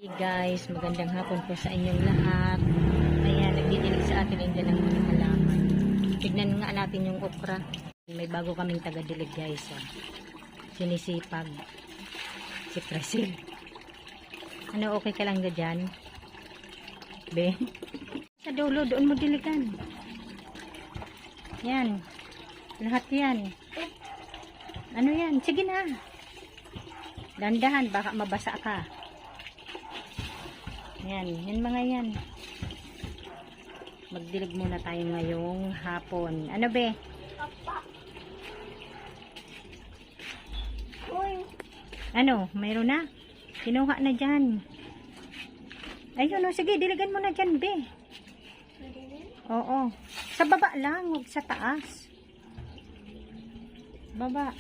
Hey guys, magandang hapon po sa inyong lahat. Ayan, nagdidilig sa atin ang dalang mga halaman. Tignan nga natin yung okra. May bago kaming taga-dilig guys. Sinisipag. Si Presil. Ano, okay ka lang na dyan? Be? Sa dulo, doon mo diligan. Yan. Lahat yan. Ano yan? Sige na. Dandahan, baka mabasa ka. Yan, yan mga yan. Magdilig muna tayo ngayong hapon. Ano be? Uy. Ano, mayroon na? Kinuha na dyan. Ayun o, sige, diligan mo na dyan be. Oo. Sa baba lang, huwag sa taas. Baba.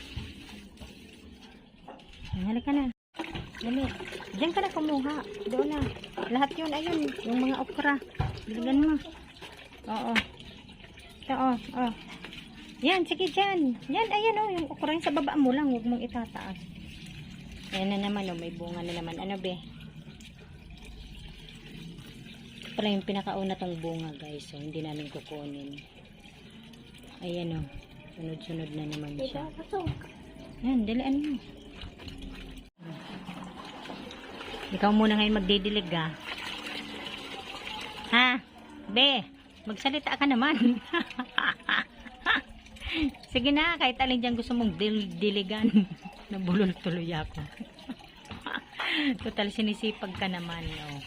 Halika na. Dali. Diyan ka na kumuha. Doon na. Lahat yun, ayun. Yung mga okra. Diligan mo. Oo. Ito, oh. Yan, sige dyan. Yan, ayan o. Yung okra yung sa baba mo lang. Huwag mong itataas. Ayan na naman o. May bunga na naman. Ano be? Pala yung pinakauna tong bunga guys. So, hindi namin kukunin. Ayan o. Sunod-sunod na naman siya. Yan, dalian mo. Ikaw muna ngayon magdidilig ha? Be, magsalita ka naman. Sige na, kahit alin dyan gusto mong diligan. Nabulol tuloy ako. Total sinisipag ka naman. No?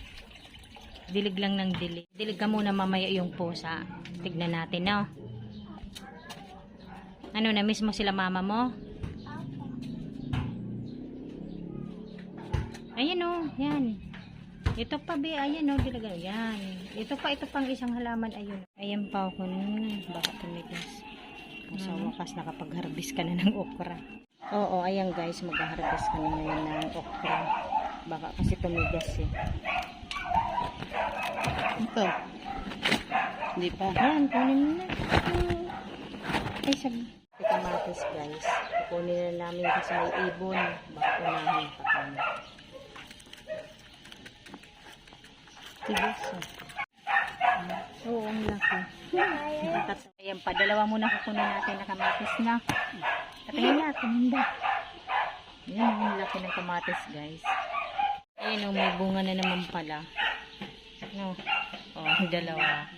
Dilig lang ng dilig. Dilig ka muna mamaya yung pusa. Tignan natin, no? Ano, na-miss mo sila mama mo? Ayan o, yan. Ito pa be, ayan o, dilaga. Yan. Ito pang isang halaman, ayun. Ayan pa ako nun. Baka tumigas. Sa wakas, nakapag-harvest ka na ng okra. Oo, ayan guys, mag-harvest ka na ngayon ng okra. Baka kasi tumigas eh. Ito. Hindi pa. Ayan, kunin mo na. Ay, sabi. Kamatis guys. Kunin na namin kasi may ibon. Baka unahin pa kami. Tibos. Oo, ang laki. Ayan pa, dalawa muna kukunin natin na kamatis na. Katingin natin, hindi. Ayan, ang laki ng kamatis guys. Ayan o, may bunga na naman pala. No? Oh, dalawa.